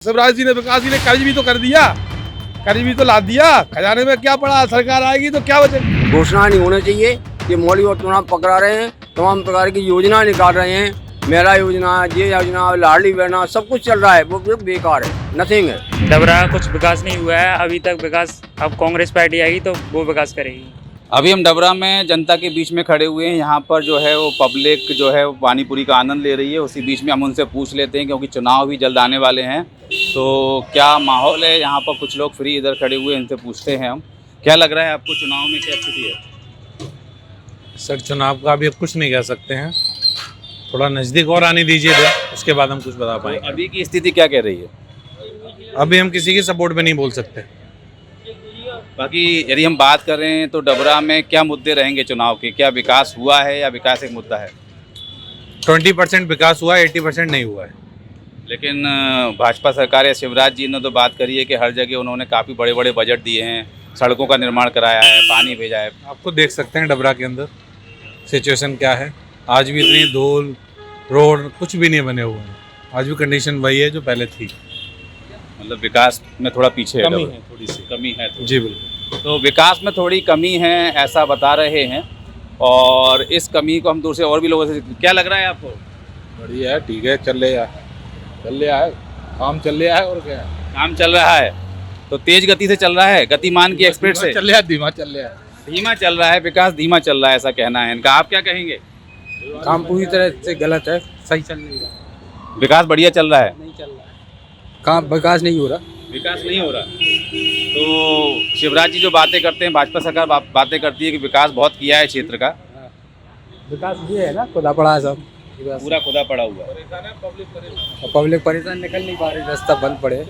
शिवराज जी ने, विकास जी ने कर्ज भी तो कर दिया, कर्ज भी तो ला दिया, खजाने में क्या पड़ा। सरकार आएगी तो क्या बचेगा। घोषणा नहीं होना चाहिए। ये मौली और चुनाव पकड़ा रहे हैं, तमाम प्रकार की योजना निकाल रहे हैं, मेरा योजना, ये योजना, लाडली बहना, सब कुछ चल रहा है, वो बेकार है, नथिंग है। डबरा कुछ विकास नहीं हुआ है अभी तक। विकास अब कांग्रेस पार्टी आएगी तो वो विकास करेगी। अभी हम डबरा में जनता के बीच में खड़े हुए हैं। यहाँ पर जो है वो पब्लिक जो है वो पानी पूरी का आनंद ले रही है। उसी बीच में हम उनसे पूछ लेते हैं, क्योंकि चुनाव भी जल्द आने वाले हैं, तो क्या माहौल है। यहाँ पर कुछ लोग फ्री इधर खड़े हुए हैं, इनसे पूछते हैं हम, क्या लग रहा है आपको, चुनाव में क्या स्थिति है। सर चुनाव का अभी कुछ नहीं कह सकते हैं, थोड़ा नज़दीक और आने दीजिए इधर, उसके बाद हम कुछ बता पाएंगे। अभी की स्थिति क्या कह रही है। अभी हम किसी के सपोर्ट में नहीं बोल सकते। बाकी यदि हम बात कर रहे हैं तो डबरा में क्या मुद्दे रहेंगे चुनाव के, क्या विकास हुआ है या विकास एक मुद्दा है। 20% विकास हुआ है, 80% नहीं हुआ है। लेकिन भाजपा सरकार या शिवराज जी ने तो बात करी है कि हर जगह उन्होंने काफ़ी बड़े बड़े बजट दिए हैं, सड़कों का निर्माण कराया है, पानी भेजा है। आपको देख सकते हैं डबरा के अंदर सिचुएशन क्या है। आज भी इतनी धूल, रोड कुछ भी नहीं बने हुए हैं। आज भी कंडीशन वही है जो पहले थी। मतलब विकास में थोड़ा पीछे कमी है, थोड़ी सी कमी है थोड़ी। जी बिल्कुल। तो विकास में थोड़ी कमी है ऐसा बता रहे हैं, और इस कमी को हम दूर से और भी लोगों से, क्या लग रहा है आपको। बढ़िया है, ठीक है, चल रहा है, काम चल रहा है, और क्या है, काम चल रहा है तो तेज गति से चल रहा है, गतिमान की एक्सप्रेस से चल रहा है, धीमा चल रहा है। धीमा चल रहा है, विकास धीमा चल रहा है, ऐसा कहना है इनका। आप क्या कहेंगे। काम पूरी तरह से गलत है, सही चल नहीं रहा, विकास बढ़िया चल रहा है, नहीं चल रहा है, काम विकास नहीं हो रहा, विकास नहीं हो रहा। तो शिवराज जी जो बातें करते हैं, भाजपा सरकार बातें करती है कि विकास बहुत किया है क्षेत्र का, विकास ये है ना, खुदा पड़ा है सब, पूरा खुदा पड़ा हुआ है। पब्लिक परेशान, निकल नहीं पा रही, रास्ता बंद पड़े,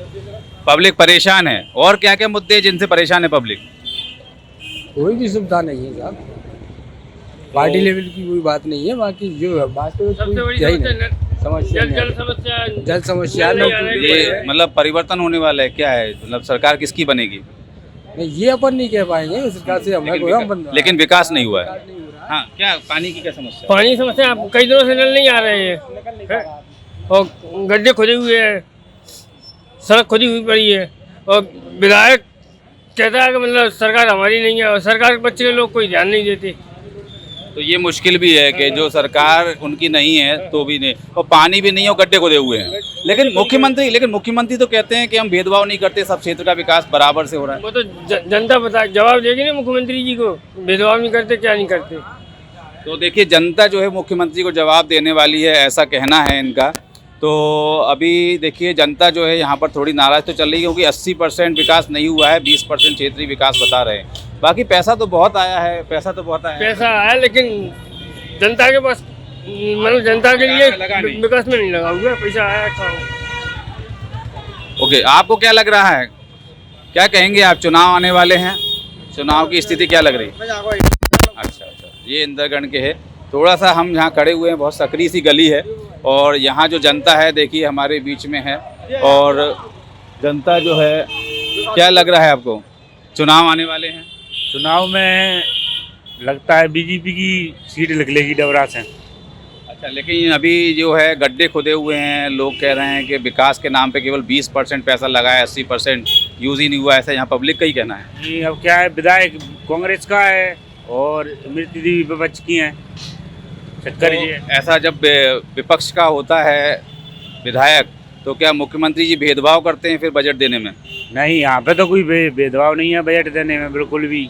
पब्लिक परेशान है। और क्या क्या मुद्दे हैं जिनसे परेशान है पब्लिक। कोई भी सुविधा नहीं है साहब, पार्टी लेवल की कोई बात नहीं है। बाकी जो बात है समस्या, जल समस्या ये मतलब परिवर्तन होने वाला है, क्या है, मतलब सरकार किसकी बनेगी। नहीं, ये अपन नहीं कह पाएंगे सरकार से, लेकिन विकास नहीं हुआ है। हाँ, क्या पानी की क्या समस्या। पानी समस्या कई दिनों से नल नहीं आ रहे हैं, और गड्ढे खुदे हुए हैं, सड़क खुदी हुई पड़ी है, और विधायक कहता है कि मतलब सरकार हमारी नहीं है, और सरकार के बच्चे के लोग कोई ध्यान नहीं देते। तो ये मुश्किल भी है कि जो सरकार उनकी नहीं है तो भी नहीं, और पानी भी नहीं है और गड्ढे खुदे हुए हैं। लेकिन मुख्यमंत्री तो कहते हैं कि हम भेदभाव नहीं करते, सब क्षेत्र का विकास बराबर से हो रहा है। वो तो जनता बता जवाब देगी ना मुख्यमंत्री जी को, भेदभाव नहीं करते, क्या नहीं करते। तो देखिए, जनता जो है मुख्यमंत्री को जवाब देने वाली है, ऐसा कहना है इनका। तो अभी देखिए, जनता जो है यहाँ पर थोड़ी नाराज़ तो चल रही है, क्योंकि 80% विकास नहीं हुआ है, 20% क्षेत्रीय विकास बता रहे हैं। बाकी पैसा तो बहुत आया है, पैसा लेकिन जनता के पास, मतलब जनता के लिए विकास में नहीं लगा हुआ, पैसा आया कहाँ। ओके, आपको क्या लग रहा है, क्या कहेंगे आप। चुनाव आने वाले हैं, चुनाव की स्थिति क्या लग रही है। अच्छा, ये इंदरगढ़ के है। थोड़ा सा हम यहाँ खड़े हुए हैं, बहुत सकरी सी गली है, और यहाँ जो जनता है देखिए हमारे बीच में है। और जनता जो है, क्या लग रहा है आपको, चुनाव आने वाले हैं। चुनाव में लगता है बीजेपी की सीट निकलेगी डबरा से। अच्छा, लेकिन अभी जो है गड्ढे खुदे हुए हैं, लोग कह रहे हैं कि विकास के नाम पे केवल 20% पैसा लगा है, 80% यूज़ ही नहीं हुआ, ऐसा यहाँ पब्लिक का ही कहना है। जी, अब क्या है, विधायक कांग्रेस का है और मृत्यु देवी विपक्ष की है। चक्कर ये ऐसा जब विपक्ष का होता है विधायक, तो क्या मुख्यमंत्री जी भेदभाव करते हैं फिर बजट देने में। नहीं, यहाँ पे तो कोई भेदभाव नहीं है बजट देने में, बिल्कुल भी।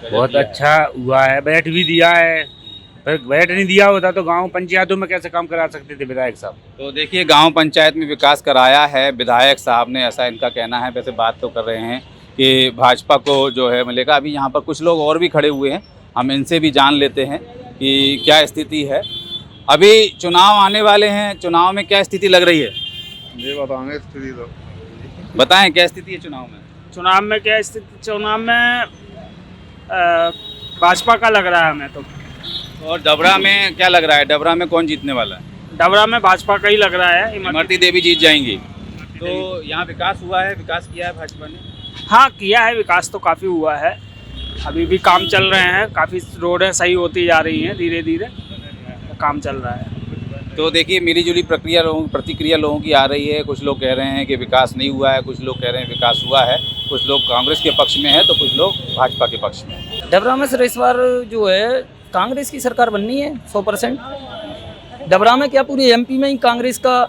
बहुत अच्छा हुआ है, बजट भी दिया है। पर बजट नहीं दिया होता तो गांव पंचायतों में कैसे काम करा सकते थे विधायक साहब। तो देखिए, गांव पंचायत में विकास कराया है विधायक साहब ने, ऐसा इनका कहना है। वैसे बात तो कर रहे हैं कि भाजपा को जो है मिलेगा। अभी यहाँ पर कुछ लोग और भी खड़े हुए हैं, हम इनसे भी जान लेते हैं कि क्या स्थिति है। अभी चुनाव आने वाले हैं, चुनाव में क्या स्थिति लग रही है। ये बताएंगे स्थिति तो बताएं, क्या स्थिति है चुनाव में। चुनाव में क्या स्थिति, चुनाव में भाजपा का लग रहा है हमें तो। और डबरा में क्या लग रहा है, डबरा में कौन जीतने वाला है। डबरा में भाजपा का ही लग रहा है, इमरती देवी जीत जाएंगी। तो यहाँ विकास हुआ है, विकास किया है भाजपा ने। हाँ, किया है, विकास तो काफ़ी हुआ है। अभी भी काम चल रहे हैं, काफ़ी रोडें सही होती जा रही हैं, धीरे धीरे काम चल रहा है। तो देखिए मिलीजुली प्रतिक्रिया लोगों की आ रही है। कुछ लोग कह रहे हैं कि विकास नहीं हुआ है, कुछ लोग कह रहे हैं विकास हुआ है, कुछ लोग कांग्रेस के पक्ष में है तो कुछ लोग भाजपा के पक्ष में है। डबरा में सर इस बार जो है कांग्रेस की सरकार बननी है 100%। डबरा में क्या पूरी एमपी में ही कांग्रेस का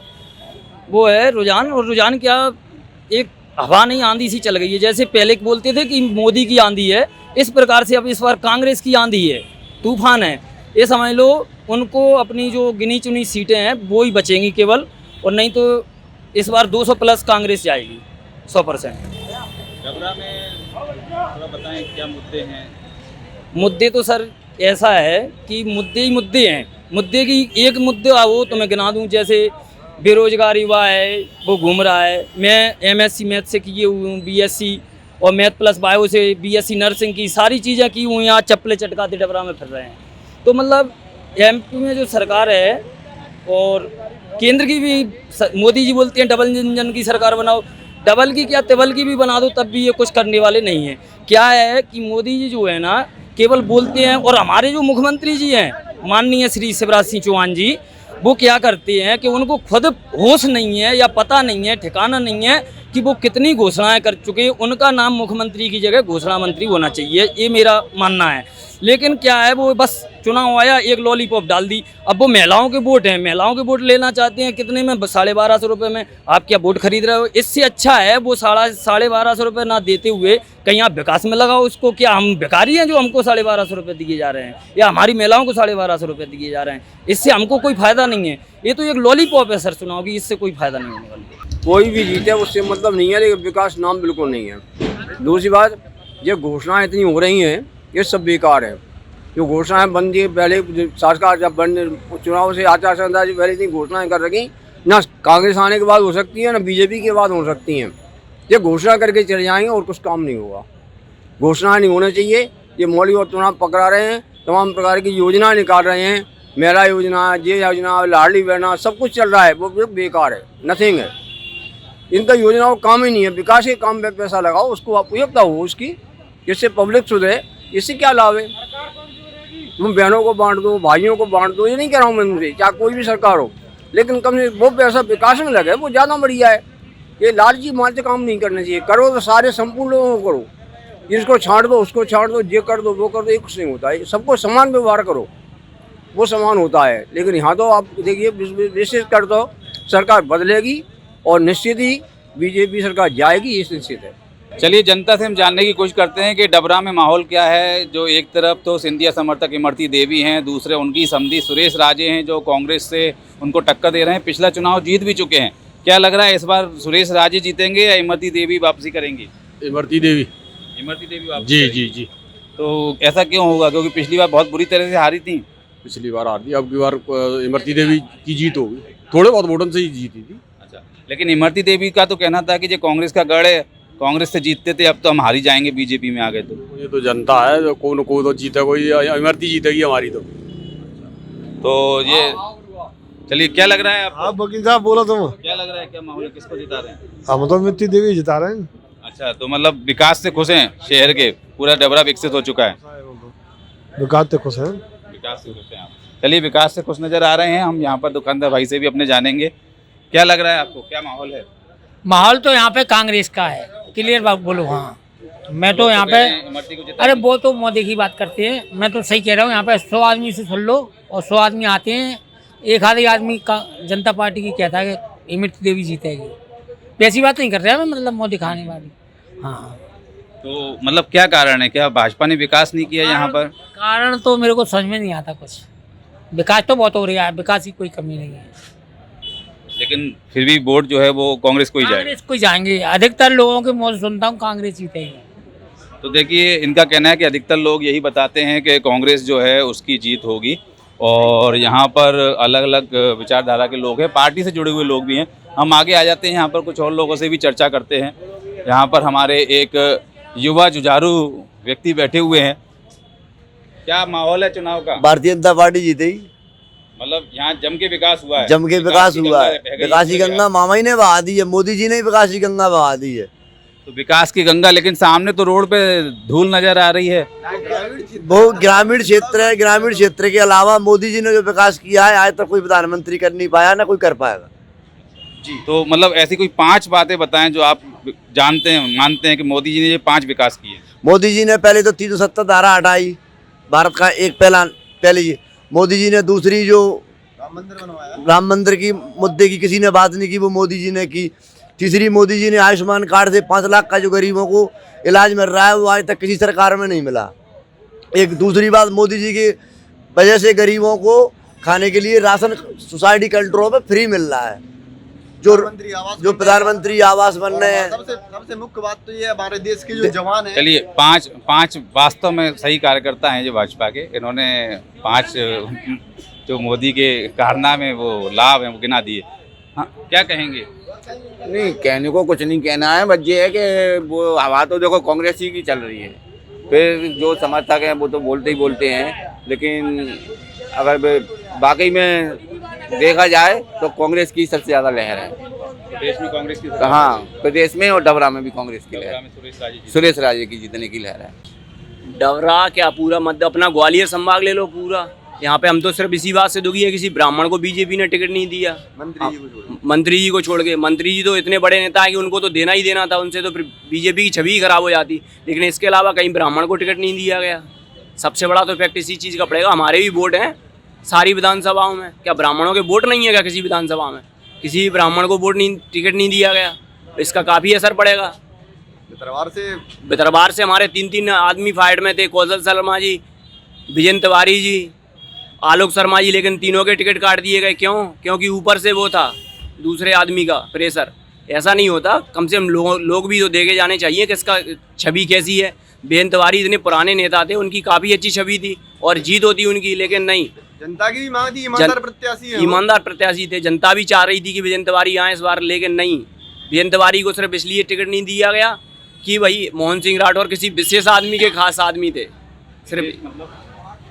वो है रुझान, और रुझान क्या एक हवा नहीं आंधी सी चल गई है। जैसे पहले बोलते थे कि मोदी की आंधी है, इस प्रकार से अब इस बार कांग्रेस की आंधी है, तूफान है। ये समझ लो उनको अपनी जो गिनी चुनी सीटें हैं वो ही बचेंगी केवल, और नहीं तो इस बार 200 प्लस कांग्रेस जाएगी 100%। डबरा में थोड़ा बताएं क्या मुद्दे हैं? मुद्दे तो सर ऐसा है कि मुद्दे ही मुद्दे हैं। मुद्दे की एक मुद्दा वो तो मैं गिना दूं, जैसे बेरोजगार युवा है वो घूम रहा है। मैं एमएससी मैथ से किए हुए हूँ, बीएससी और मैथ प्लस बायो से बीएससी नर्सिंग की सारी चीज़ें की हुई हैं। आज चप्पलें चटकाते डबरा में फिर रहे हैं। तो मतलब एमपी में जो सरकार है और केंद्र की भी मोदी जी बोलते हैं डबल इंजन की सरकार बनाओ, डबल की क्या तिबल की भी बना दो तब भी ये कुछ करने वाले नहीं हैं। क्या है कि मोदी जी जो है ना केवल बोलते हैं, और हमारे जो मुख्यमंत्री जी हैं माननीय श्री शिवराज सिंह चौहान जी, वो क्या करते हैं कि उनको खुद होश नहीं है या पता नहीं है, ठिकाना नहीं है कि वो कितनी घोषणाएं कर चुके हैं। उनका नाम मुख्यमंत्री की जगह घोषणा मंत्री होना चाहिए, ये मेरा मानना है। लेकिन क्या है वो बस चुनाव आया एक लॉलीपॉप डाल दी। अब वो महिलाओं के वोट हैं, महिलाओं के वोट लेना चाहते हैं कितने में, 1250 रुपये में। आप क्या वोट खरीद रहे हो? इससे अच्छा है वो 1250 रुपये ना देते हुए कहीं आप विकास में लगाओ उसको। क्या हम भिखारी हैं जो हमको 1250 रुपये दिए जा रहे हैं, या हमारी महिलाओं को 1250 रुपये दिए जा रहे हैं? इससे हमको कोई फ़ायदा नहीं है। ये तो एक लॉलीपॉप है सर चुनाव की, इससे कोई फ़ायदा नहीं होने वाला। कोई भी जीते उससे मतलब नहीं है, लेकिन विकास नाम बिल्कुल नहीं है। दूसरी बात, ये घोषणाएं इतनी हो रही हैं ये सब बेकार है। जो घोषणाएं बन दी पहले सरकार जब बन चुनाव से आचार संहिता से पहले इतनी घोषणाएं कर रखी, ना कांग्रेस आने के बाद हो सकती है ना बीजेपी के बाद हो सकती हैं। ये घोषणा करके चले जाएंगे और कुछ काम नहीं होगा। घोषणा नहीं होना चाहिए। ये मौली और चुनाव पकड़ा रहे हैं, तमाम प्रकार की योजना निकाल रहे हैं, मेरा योजना, ये योजना, लाडली बहना, सब कुछ चल रहा है, वो बेकार है, नथिंग है। इनका योजना को काम ही नहीं है। विकास के काम पे पैसा लगाओ, उसको उपयोगिता हो उसकी, जिससे पब्लिक सुधरे। इससे क्या लाभ है? तुम बहनों को बांट दो, भाइयों को बांट दो, ये नहीं कह रहा हूँ मैं तुमसे, चाहे कोई भी सरकार हो, लेकिन कम से वो पैसा विकास में लगे, वो ज़्यादा बढ़िया है। ये लालची मालचे काम नहीं करने चाहिए। करो तो सारे संपूर्ण लोगों को करो, इसको छांट दो, उसको छांट दो, ये कर दो, वो कर दो, ये कुछ नहीं होता है। सबको समान व्यवहार करो, वो समान होता है। लेकिन यहाँ तो आप देखिए विशेष कर दो, सरकार बदलेगी और निश्चित ही बीजेपी सरकार जाएगी, ये निश्चित है। चलिए जनता से हम जानने की कोशिश करते हैं कि डबरा में माहौल क्या है। जो एक तरफ तो सिंधिया समर्थक इमरती देवी हैं, दूसरे उनकी समधी सुरेश राजे हैं जो कांग्रेस से उनको टक्कर दे रहे हैं, पिछला चुनाव जीत भी चुके हैं। क्या लग रहा है इस बार सुरेश राजे जीतेंगे या इमरती देवी वापसी करेंगी? इमरती देवी वापसी जी। तो ऐसा क्यों होगा? क्योंकि पिछली बार बहुत बुरी तरह से हारी थी। पिछली बार हार दी, अब की बार इमरती देवी की जीत होगी। थोड़े बहुत वोटों से ही जीती थी। अच्छा, लेकिन इमरती देवी का तो कहना था कि जो कांग्रेस का गढ़ है, कांग्रेस से जीतते थे, अब तो हम हारी जाएंगे बीजेपी में आ गए। तो ये तो जनता है, जो को तो जीते, कोई इमरती जीतेगी हमारी। तो ये चलिए, क्या लग रहा है आपको? आप वकील साहब बोलो तुम। क्या लग रहा है, क्या माहौल है, किसको जिता रहे हैं? हम तो इमरती देवी जिता रहे हैं। अच्छा, तो मतलब विकास से खुश हैं शहर के? पूरा डबरा विकसित हो चुका है? विकास से खुश हैं। विकास से खुश हैं आप? चलिए, विकास से खुश नजर आ रहे हैं। हम यहाँ पर दुकानदार भाई से भी अपने जानेंगे। क्या लग रहा है आपको, क्या माहौल है? माहौल तो यहाँ पे कांग्रेस का है, क्लियर बात बोलो। हाँ, मैं तो यहाँ पे, अरे वो तो मोदी की बात करते हैं, मैं तो सही कह रहा हूँ। यहाँ पे 100 आदमी से सुन लो और 100 आदमी आते हैं, एक आधे आदमी का जनता पार्टी की कहता है कि इमरती देवी जीतेगी। वैसी बात नहीं कर रहे हैं, मतलब मोदी खाने वाली। हाँ, तो मतलब क्या कारण है? क्या भाजपा ने विकास नहीं किया यहाँ पर? कारण तो मेरे को समझ में नहीं आता कुछ। विकास तो बहुत हो रहा है, विकास की कोई कमी नहीं है, लेकिन फिर भी वोट जो है वो कांग्रेस को ही जाएगा। कांग्रेस को ही जाएंगे। अधिकतर लोगों के मुँह से सुनता हूँ कांग्रेस जीतेगी। तो देखिए, इनका कहना है कि अधिकतर लोग यही बताते हैं कि कांग्रेस जो है उसकी जीत होगी। और यहाँ पर अलग अलग विचारधारा के लोग हैं, पार्टी से जुड़े हुए लोग भी हैं। हम आगे आ जाते हैं, यहाँ पर कुछ और लोगों से भी चर्चा करते हैं। यहाँ पर हमारे एक युवा जुझारू व्यक्ति बैठे हुए हैं। क्या माहौल है चुनाव का? भारतीय जनता पार्टी जीतेगी। मतलब यहाँ जम के विकास हुआ है? जम के विकास हुआ है। विकास की गंगा मामा ही ने बहा दी है, मोदी जी ने ही विकास की गंगा बहा दी है। तो विकास की गंगा, लेकिन सामने तो रोड पे धूल नजर आ रही है। वो ग्रामीण क्षेत्र है, ग्रामीण क्षेत्र के अलावा मोदी जी ने जो विकास किया है आज तक कोई प्रधानमंत्री कर नहीं पाया, ना कोई कर पाएगा। जी, तो मतलब ऐसी कोई 5 बातें बताएं जो आप जानते हैं, मानते हैं कि मोदी जी ने ये 5 विकास किए। मोदी जी ने पहले तो 370 धारा हटाई, भारत का एक पहले मोदी जी ने दूसरी जो राम मंदिर की मुद्दे की किसी ने बात नहीं की, वो मोदी जी ने की। तीसरी, मोदी जी ने आयुष्मान कार्ड से 5 लाख का जो गरीबों को इलाज मिल रहा है वो आज तक किसी सरकार में नहीं मिला। एक दूसरी बात, मोदी जी की वजह से गरीबों को खाने के लिए राशन सोसाइटी कंट्रोल में फ्री मिल रहा है। जो प्रधानमंत्री आवास बन रहे हैं। सबसे मुख्य बात तो ये हमारे देश के जो जवान हैं। चलिए, 5 वास्तव में सही कार्यकर्ता हैं जो भाजपा के, इन्होंने 5 जो मोदी के कारनामे वो लाभ हैं वो गिना दिए। हाँ, क्या कहेंगे? नहीं, कहने को कुछ नहीं कहना है, बस ये है कि वो हवा तो देखो कांग्रेस ही की चल रही है। फिर जो समर्थक हैं वो तो बोलते ही बोलते हैं, लेकिन अगर वाकई में देखा जाए तो कांग्रेस की सबसे ज़्यादा लहर है प्रदेश में। कांग्रेस की, हाँ, प्रदेश में और डबरा में भी कांग्रेस की लहर है। सुरेश राजे की जीतने की लहर है। डवरा क्या, पूरा मध्य अपना ग्वालियर संभाग ले लो पूरा। यहाँ पे हम तो सिर्फ इसी बात से दुखी है, किसी ब्राह्मण को बीजेपी ने टिकट नहीं दिया। मंत्री जी को छोड़ के, मंत्री जी तो इतने बड़े नेता हैं कि उनको तो देना ही देना था, उनसे तो फिर बीजेपी की छवि खराब हो जाती। लेकिन इसके अलावा कहीं ब्राह्मण को टिकट नहीं दिया गया। सबसे बड़ा तो इफेक्ट इसी चीज़ का पड़ेगा। हमारे भी वोट हैं सारी विधानसभाओं में, क्या ब्राह्मणों के वोट नहीं है क्या किसी विधानसभा में? किसी भी ब्राह्मण को टिकट नहीं दिया गया, इसका काफ़ी असर पड़ेगा। बितरवार से हमारे 3 आदमी फाइट में थे, कौशल शर्मा जी, विजय तिवारी जी, आलोक शर्मा जी, लेकिन तीनों के टिकट काट दिए गए। क्यों? क्योंकि ऊपर से वो था दूसरे आदमी का प्रेशर। ऐसा नहीं होता, कम से कम लोग भी तो देखे जाने चाहिए कि इसका छवि कैसी है। बेन तिवारी इतने पुराने नेता थे, उनकी काफ़ी अच्छी छवि थी और जीत होती उनकी, लेकिन नहीं। जनता की भी मांग थी, ईमानदार प्रत्याशी है, ईमानदार प्रत्याशी थे। जनता भी चाह रही थी कि विजय तिवारी आए इस बार, लेकिन नहीं। विजय तिवारी को सिर्फ इसलिए टिकट नहीं दिया गया कि भाई मोहन सिंह राठौर किसी विशेष आदमी के खास आदमी थे। सिर्फ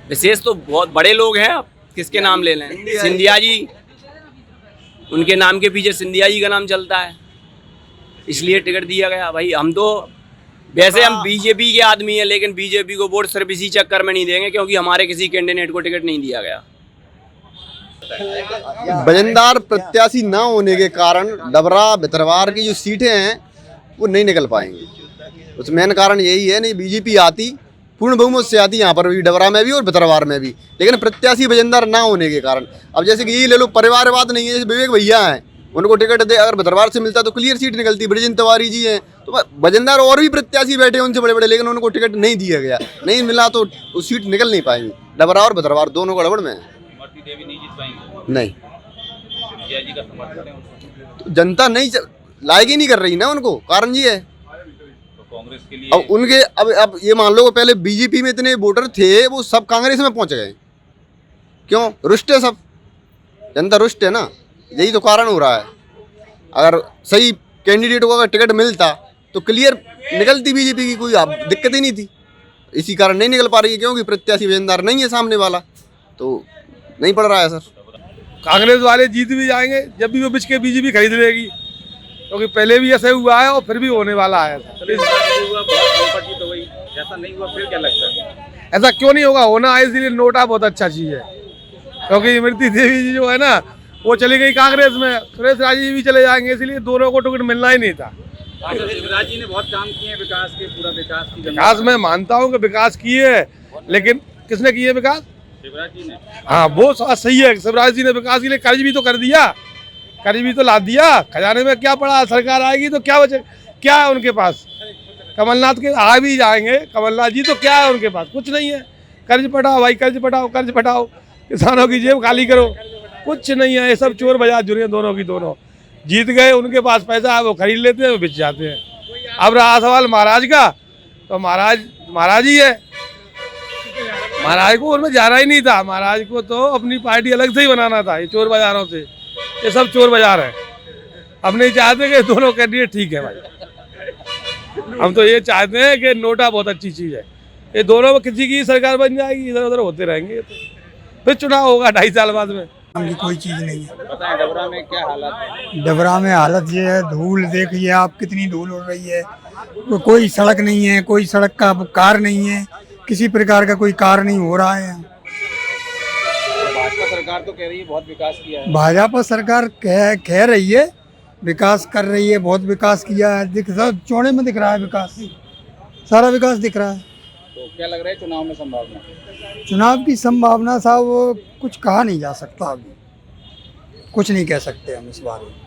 विशेष तो बहुत बड़े लोग हैं, आप किसके नाम ले लें? सिंधिया जी, उनके नाम के पीछे सिंधिया जी का नाम चलता है, इसलिए टिकट दिया गया। भाई हम तो वैसे हम बीजेपी के आदमी हैं, लेकिन बीजेपी को वोट सिर्फ इसी चक्कर में नहीं देंगे क्योंकि हमारे किसी कैंडिडेट को टिकट नहीं दिया गया। वजनदार प्रत्याशी न होने के कारण डबरा भितरवार की जो सीटें हैं वो नहीं निकल पाएंगी। उस मेन कारण यही है, नहीं बीजेपी आती पूर्ण बहुमत से आती यहाँ पर भी, डबरा में भी और भितरवार में भी, लेकिन प्रत्याशी वजनदार ना होने के कारण। अब जैसे कि यही ले लो, परिवारवाद नहीं है, जैसे विवेक भैया हैं, उनको टिकट दे अगर भितरवार से मिलता तो क्लियर सीट निकलती। ब्रिजेश तिवारी जी हैं, तो वजनदार और भी प्रत्याशी बैठे उनसे बड़े बड़े, लेकिन उनको टिकट नहीं दिया गया, नहीं मिला तो वो सीट निकल नहीं पाएंगी। डबरा और भितरवार दोनों गड़बड़ में नहीं। तो जनता नहीं लायक ही नहीं कर रही ना उनको, कारण ये है। कांग्रेस के लिए अब उनके अब ये मान लो पहले बीजेपी में इतने वोटर थे, वो सब कांग्रेस में पहुंच गए। क्यों? रुष्ट है सब, जनता रुष्ट है ना, यही तो कारण हो रहा है। अगर सही कैंडिडेट को अगर टिकट मिलता तो क्लियर निकलती बीजेपी की, कोई दिक्कत ही नहीं थी। इसी कारण नहीं निकल पा रही है, क्योंकि प्रत्याशी वजनदार नहीं है सामने वाला, तो नहीं पड़ रहा है सर। कांग्रेस वाले जीत भी जाएंगे जब भी वो बिच के बीजेपी खरीद लेगी, क्योंकि पहले भी ऐसा हुआ है और फिर भी होने वाला है। ऐसा नहीं हुआ, फिर क्या लगता है? ऐसा क्यों नहीं होगा? होना है, इसलिए नोटा बहुत अच्छा चीज़ है। क्योंकि इमरती देवी जी जो है ना, वो चली गई कांग्रेस में, सुरेश राजे जी भी चले जाएंगे, इसलिए दोनों को टिकट मिलना ही नहीं था। शिवराज जी ने बहुत काम किए हैं विकास के, पूरा विकास की विकास मैं मानता हूँ कि विकास किए है, लेकिन किसने किए विकास? शिवराज जी ने। हाँ, वो सही है, शिवराज जी ने विकास के लिए कर्ज भी तो कर दिया, कर्ज भी तो ला दिया। खजाने में क्या पड़ा? सरकार आएगी तो क्या बचे? क्या है उनके पास? कमलनाथ के आ भी जाएंगे कमलनाथ जी, तो क्या है उनके पास? कुछ नहीं है। कर्ज पटाओ भाई, कर्ज पटाओ, कर्ज पटाओ, किसानों की जेब खाली करो, कुछ नहीं है। ये सब चोर बाजार जुड़े दोनों की दोनों। जीत गए, उनके पास पैसा है, वो खरीद लेते हैं, वो बेच जाते हैं। अब रहा सवाल महाराज का, तो महाराज ही है। महाराज को उनमें जाना ही नहीं था, महाराज को तो अपनी पार्टी अलग से ही बनाना था। ये चोर बाजारों से, ये सब चोर बाजार है। हम नहीं चाहते कि दोनों कैंडिडेट ठीक है भाई, हम तो ये चाहते हैं कि नोटा बहुत अच्छी चीज़ है। ये दोनों में किसी की सरकार बन जाएगी, इधर उधर होते रहेंगे, तो फिर चुनाव होगा 2.5 साल बाद में। की कोई चीज़ नहीं है। पता है डबरा में क्या हालत है? डबरा में हालत ये है, धूल देखिए आप, कितनी धूल उड़ रही है। कोई सड़क नहीं है, कोई सड़क का कार नहीं है, किसी प्रकार का कोई कार्य नहीं हो रहा है। भाजपा सरकार तो कह रही है बहुत विकास किया है। भाजपा सरकार कह रही है विकास कर रही है, बहुत विकास किया है, दिख सब चौड़े में दिख रहा है विकास, सारा विकास दिख रहा है। तो क्या लग रहा है चुनाव में संभावना? चुनाव की संभावना साहब वो कुछ कहा नहीं जा सकता, अभी कुछ नहीं कह सकते हम इस बारे में।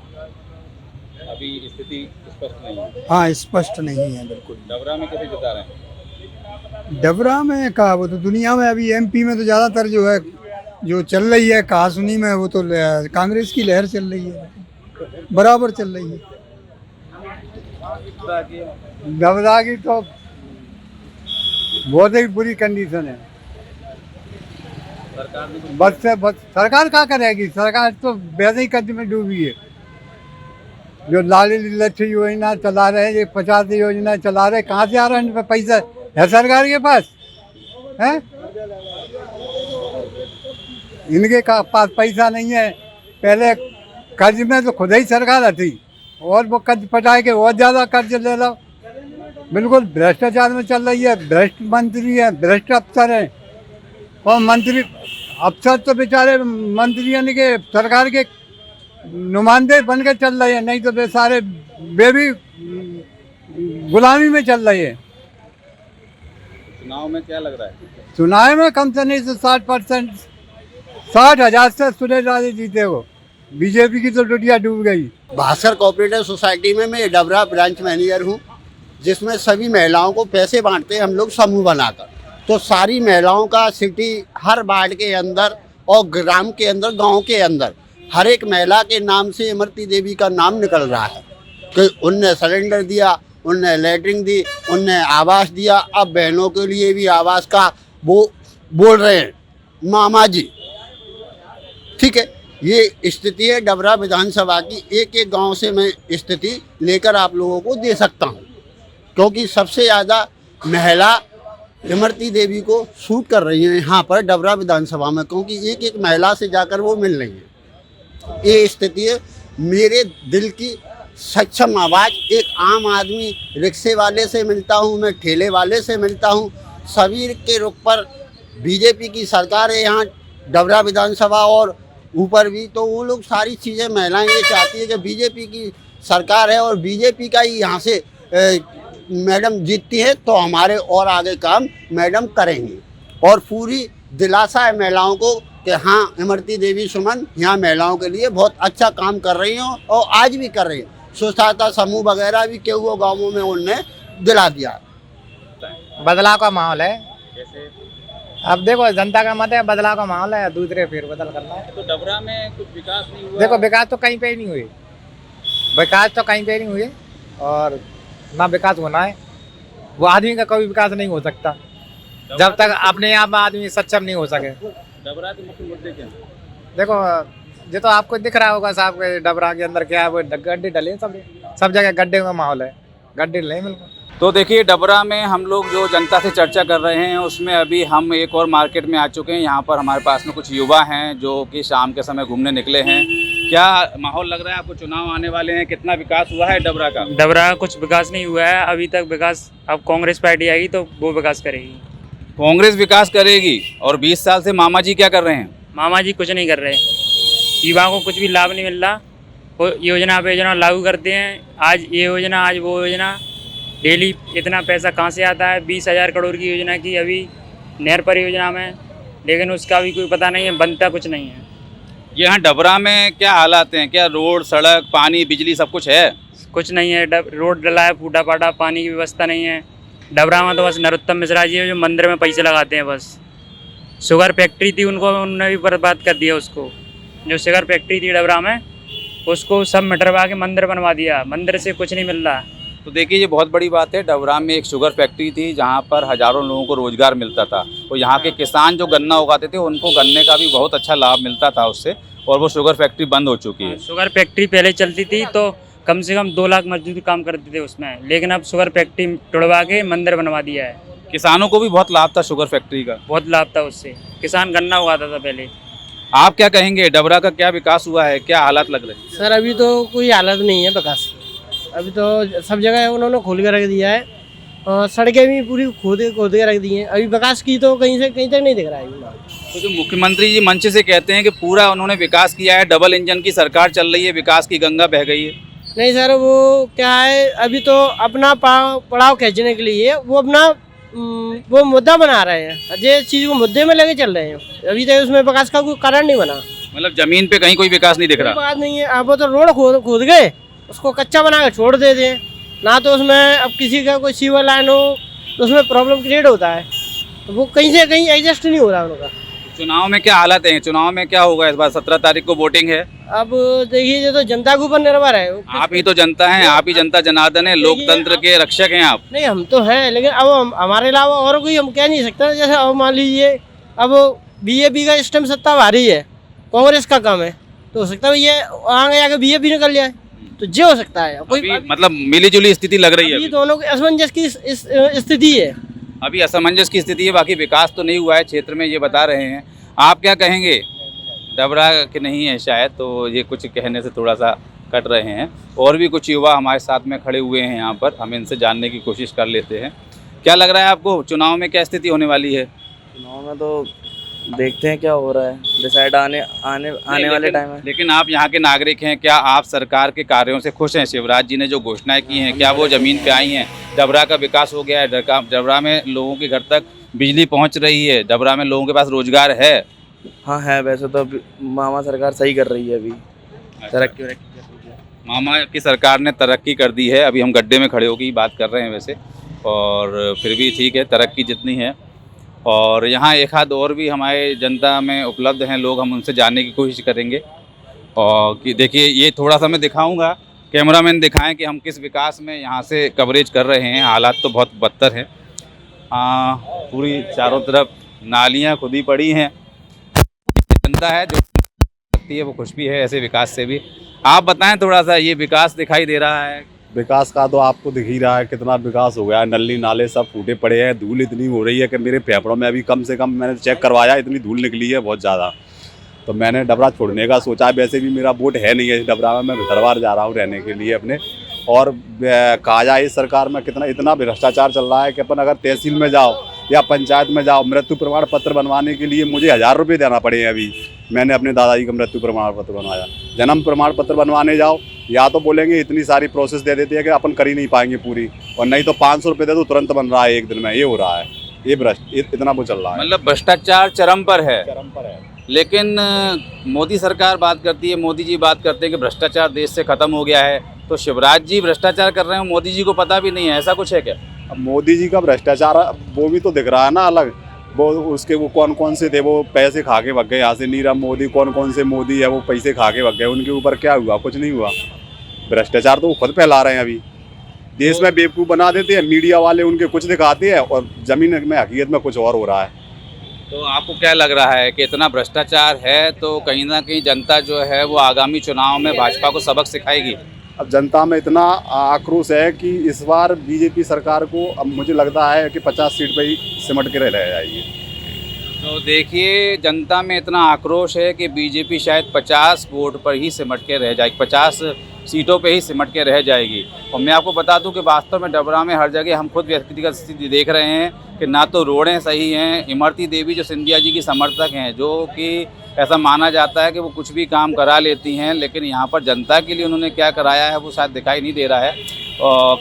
अभी स्थिति स्पष्ट नहीं है। हाँ, स्पष्ट नहीं है बिल्कुल। डबरा में कैसे जिता रहे हैं? डबरा में कहा, वो तो दुनिया में अभी एमपी में तो ज़्यादातर जो है जो चल रही है कहा सुनी में, वो तो कांग्रेस की लहर चल रही है, बराबर चल रही है। डबरा की तो बहुत ही बुरी कंडीशन है। बस से बस सरकार क्या करेगी? सरकार तो वैसे ही कर्ज में डूबी है। जो लाली लक्ष्य योजना चला रहे हैं, ये 50 योजना चला रहे, कहाँ से आ रहा है इन पे पैसा? है सरकार के पास है? इनके पास पैसा नहीं है। पहले कर्ज में तो खुद ही सरकार थी, और वो कर्ज पटाए के और ज़्यादा कर्ज ले लो। बिल्कुल भ्रष्टाचार में चल रही है। भ्रष्ट मंत्री है, भ्रष्ट अफसर है, और मंत्री अफसर तो बेचारे मंत्री यानी के सरकार के नुमाइंदे बन के चल रहे हैं, नहीं तो वे सारे वे भी गुलामी में चल रहे हैं। चुनाव में क्या लग रहा है? चुनाव में कम से नहीं तो 60%, 60,000 से सुरेश राजे जीते हो। बीजेपी की तो डुडिया डूब गई। भास्कर कोऑपरेटिव सोसाइटी में मैं डबरा ब्रांच मैनेजर हूँ, जिसमें सभी महिलाओं को पैसे बांटते हैं हम लोग समूह बनाकर। तो सारी महिलाओं का सिटी हर वार्ड के अंदर और ग्राम के अंदर, गांव के अंदर हर एक महिला के नाम से इमरती देवी का नाम निकल रहा है कि उनने सिलेंडर दिया, उनने लेटरिन दी, उनने आवास दिया। अब बहनों के लिए भी आवास का वो बोल रहे हैं मामा जी। ठीक है, ये स्थिति है डबरा विधानसभा की। एक एक गांव से मैं स्थिति लेकर आप लोगों को दे सकता हूं, क्योंकि सबसे ज़्यादा महिला इमरती देवी को सूट कर रही है यहाँ पर डबरा विधानसभा में, क्योंकि एक एक महिला से जाकर वो मिल रही है। ये स्थिति है। मेरे दिल की सक्षम आवाज़ एक आम आदमी, रिक्शे वाले से मिलता हूँ, मैं ठेले वाले से मिलता हूँ, सभी के रुख पर बीजेपी की सरकार है यहाँ डबरा विधानसभा और ऊपर भी। तो वो लोग सारी चीज़ें महिलाएं ये चाहती है कि बीजेपी की सरकार है और बीजेपी का ही यहाँ से मैडम जीतती है, तो हमारे और आगे काम मैडम करेंगी। और पूरी दिलासा है महिलाओं को कि हाँ, इमरती देवी सुमन यहाँ महिलाओं के लिए बहुत अच्छा काम कर रही हैं और आज भी कर रही हैं। स्वच्छता समूह वगैरह भी केहू गाँवों में उनने दिला दिया। बदलाव का माहौल है। कैसे? अब देखो जनता का मत है, बदलाव का माहौल है, दूसरे फिर बदल करना है। तो डबरा में कुछ विकास नहीं हुआ? देखो विकास तो कहीं पे ही नहीं हुए, विकास तो कहीं पे ही नहीं हुए, और ना विकास होना है। वो आदमी का कोई विकास नहीं हो सकता जब तक अपने आप आदमी सक्षम नहीं हो सके। डबरा के मुख्य मुद्दे क्या हैं? देखो ये तो आपको दिख रहा होगा साहब के डबरा के अंदर क्या है, वो गड्ढे डले हैं, सब जगह गड्ढे का माहौल है, गड्ढे डले बिल्कुल। तो देखिए डबरा में हम लोग जो जनता से चर्चा कर रहे हैं उसमें अभी हम एक और मार्केट में आ चुके हैं। यहाँ पर हमारे पास में कुछ युवा हैं जो कि शाम के समय घूमने निकले हैं। क्या माहौल लग रहा है आपको? चुनाव आने वाले हैं, कितना विकास हुआ है डबरा का? डबरा कुछ विकास नहीं हुआ है अभी तक। विकास अब कांग्रेस पार्टी आएगी तो वो विकास करेगी। कांग्रेस विकास करेगी। और 20 साल से मामा जी क्या कर रहे हैं? मामा जी कुछ नहीं कर रहे, युवाओं को कुछ भी लाभ नहीं मिल रहा। वो योजना पे योजना लागू करते हैं, आज ये योजना आज वो योजना, डेली इतना पैसा कहाँ से आता है? 20,000 करोड़ की योजना की अभी नहर परियोजना में, लेकिन उसका भी कोई पता नहीं है, बनता कुछ नहीं है। यहाँ डबरा में क्या हालात हैं? क्या रोड, सड़क, पानी, बिजली सब कुछ है? कुछ नहीं है। रोड डला है फूटा फाटा, पानी की व्यवस्था नहीं है। डबरा में तो बस नरोत्तम मिश्रा जी है जो मंदिर में पैसे लगाते हैं बस। शुगर फैक्ट्री थी, उन्होंने भी बर्बाद कर दिया उसको। जो शुगर फैक्ट्री थी डबरा में, उसको सब मिटरवा के मंदिर बनवा दिया। मंदिर से कुछ नहीं मिल रहा। तो देखिए ये बहुत बड़ी बात है। डबरा में एक शुगर फैक्ट्री थी जहाँ पर हज़ारों लोगों को रोज़गार मिलता था। तो यहाँ के किसान जो गन्ना उगाते थे उनको गन्ने का भी बहुत अच्छा लाभ मिलता था उससे, और वो शुगर फैक्ट्री बंद हो चुकी है। शुगर फैक्ट्री पहले चलती थी तो कम से कम 2 लाख मजदूर काम करते थे उसमें, लेकिन अब शुगर फैक्ट्री तोड़वा के मंदिर बनवा दिया है। किसानों को भी बहुत लाभ था शुगर फैक्ट्री का, बहुत लाभ था उससे। किसान गन्ना उगाता था पहले। आप क्या कहेंगे? डबरा का क्या विकास हुआ है? क्या हालात लग रहे हैं? सर अभी तो कोई हालत नहीं है विकास की। अभी तो सब जगह उन्होंने खोल के रख दिया है और सड़कें भी पूरी खोद के रख दी हैं। अभी विकास की तो कहीं से कहीं तक नहीं दिख रहा है। तो जो मुख्यमंत्री जी मंच से कहते हैं कि पूरा उन्होंने विकास किया है, डबल इंजन की सरकार चल रही है, विकास की गंगा बह गई है। नहीं सर, वो क्या है, अभी तो अपना पड़ाव खींचने के लिए वो अपना वो मुद्दा बना रहे हैं, ये चीज़ को मुद्दे में लेके चल रहे हैं। अभी तक उसमें विकास का कोई कारण नहीं बना। मतलब जमीन पे कहीं कोई विकास नहीं दिख रहा। बात नहीं है, अब वो तो रोड खोद गए, उसको कच्चा बना के छोड़ देते हैं ना। तो उसमें अब किसी का कोई सीवर लाइन हो तो उसमें प्रॉब्लम क्रिएट होता है, तो वो कहीं से कहीं एडजस्ट नहीं हो रहा उनका। चुनाव में क्या हालत है? चुनाव में क्या होगा इस बार? 17 तारीख को वोटिंग है। अब देखिए, ये तो जनता के ऊपर निर्भर है। आप ही तो जनता हैं, आप ही जनता जनार्दन है, लोकतंत्र के रक्षक हैं आप। नहीं, हम तो हैं, लेकिन अब हमारे अलावा और कोई हम कह नहीं सकते। जैसे अब मान लीजिए, अब बीजेपी का इस टाइम सत्ता भारी है, कांग्रेस का कम है, तो हो सकता है ये आगे आके बीजेपी निकल जाए, तो ये हो सकता है। कोई मतलब मिली जुली स्थिति लग रही है। ये दोनों की असमंजस की स्थिति है। अभी असमंजस की स्थिति है, बाकी विकास तो नहीं हुआ है क्षेत्र में, ये बता रहे हैं। आप क्या कहेंगे? डबरा के नहीं है शायद, तो ये कुछ कहने से थोड़ा सा कट रहे हैं। और भी कुछ युवा हमारे साथ में खड़े हुए हैं यहाँ पर, हम इनसे जानने की कोशिश कर लेते हैं। क्या लग रहा है आपको, चुनाव में क्या स्थिति होने वाली है? चुनाव में तो देखते हैं क्या हो रहा है, डिसाइड आने वाले टाइम में। लेकिन आप यहाँ के नागरिक हैं, क्या आप सरकार के कार्यों से खुश हैं? शिवराज जी ने जो घोषणाएं की हैं, क्या वो ज़मीन पे आई हैं? डबरा का विकास हो गया है, डबरा में लोगों के घर तक बिजली पहुँच रही है, डबरा में लोगों के पास रोजगार है। हाँ है, वैसे तो मामा सरकार सही कर रही है अभी, तरक्की मामा की सरकार ने तरक्की कर दी है। अभी हम गड्ढे में खड़े होकर ही बात कर रहे हैं वैसे, और फिर भी ठीक है, तरक्की जितनी है। और यहाँ एक आध और भी हमारे जनता में उपलब्ध हैं लोग, हम उनसे जानने की कोशिश करेंगे। और कि देखिए, ये थोड़ा सा मैं दिखाऊंगा, कैमरामैन दिखाएं कि हम किस विकास में यहाँ से कवरेज कर रहे हैं। हालात तो बहुत बदतर हैं, पूरी चारों तरफ नालियाँ खुदी पड़ी हैं। जनता है जो लगती है वो खुश भी है ऐसे विकास से भी। आप बताएं थोड़ा सा, ये विकास दिखाई दे रहा है? विकास का तो आपको दिख ही रहा है कितना विकास हो गया है। नली नाले सब फूटे पड़े हैं, धूल इतनी हो रही है कि मेरे फेफड़ों में अभी कम से कम मैंने चेक करवाया, इतनी धूल निकली है बहुत ज़्यादा। तो मैंने डबरा छोड़ने का सोचा। वैसे भी मेरा वोट है नहीं है डबरा में, मैं भितरवार जा रहा हूँ रहने के लिए अपने। और कहा जाए इस सरकार में इतना भ्रष्टाचार चल रहा है कि अपन अगर तहसील में जाओ या पंचायत में जाओ, मृत्यु प्रमाण पत्र बनवाने के लिए मुझे 1000 रुपये देना पड़े हैं। अभी मैंने अपने दादाजी का मृत्यु प्रमाण पत्र बनवाया। जन्म प्रमाण पत्र बनवाने जाओ, या तो बोलेंगे इतनी सारी प्रोसेस दे देती है कि अपन कर ही नहीं पाएंगे पूरी, और नहीं तो 500 रुपये दे दो तुरंत बन रहा है एक दिन में। ये हो रहा है, ये इतना वो चल रहा है। मतलब भ्रष्टाचार चरम पर है। चरम पर है। लेकिन मोदी सरकार बात करती है, मोदी जी बात करते हैं कि भ्रष्टाचार देश से ख़त्म हो गया है। तो शिवराज जी भ्रष्टाचार कर रहे हैं, मोदी जी को पता भी नहीं है, ऐसा कुछ है क्या? अब मोदी जी का भ्रष्टाचार वो भी तो दिख रहा है ना अलग। वो उसके वो कौन से थे, वो पैसे खा के भग गए यहाँ से। नीरव मोदी, कौन से मोदी है वो पैसे खा के भग गए, उनके ऊपर क्या हुआ? कुछ नहीं हुआ। भ्रष्टाचार तो वो खुद फैला रहे हैं। अभी देश में बेवकूफ़ बना देते हैं मीडिया वाले, उनके कुछ दिखाते हैं और ज़मीन में हकीकत में कुछ और हो रहा है। तो आपको क्या लग रहा है कि इतना भ्रष्टाचार है तो कहीं ना कहीं जनता जो है वो आगामी चुनाव में भाजपा को सबक सिखाएगी? अब जनता में इतना आक्रोश है कि इस बार बीजेपी सरकार को अब मुझे लगता है कि 50 सीट पे ही सिमट के रह जाएगी। तो देखिए, जनता में इतना आक्रोश है कि बीजेपी शायद 50 वोट पर ही सिमट के रह जाएगी, 50 सीटों पे ही सिमट के रह जाएगी। और मैं आपको बता दूं कि वास्तव में डबरा में हर जगह हम खुद व्यक्तिगत स्थिति देख रहे हैं कि ना तो रोडें सही हैं। इमरती देवी जो सिंधिया जी की समर्थक हैं, जो कि ऐसा माना जाता है कि वो कुछ भी काम करा लेती हैं, लेकिन यहाँ पर जनता के लिए उन्होंने क्या कराया है वो शायद दिखाई नहीं दे रहा है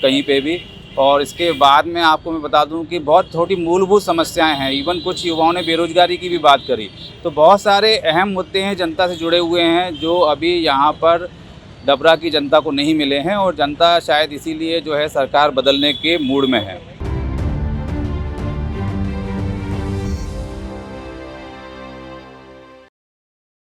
कहीं पे भी। और इसके बाद में आपको मैं बता दूं कि बहुत छोटी मूलभूत समस्याएं हैं। इवन कुछ युवाओं ने बेरोजगारी की भी बात करी। तो बहुत सारे अहम मुद्दे हैं जनता से जुड़े हुए हैं जो अभी यहाँ पर डबरा की जनता को नहीं मिले हैं, और जनता शायद इसीलिए जो है सरकार बदलने के मूड में है।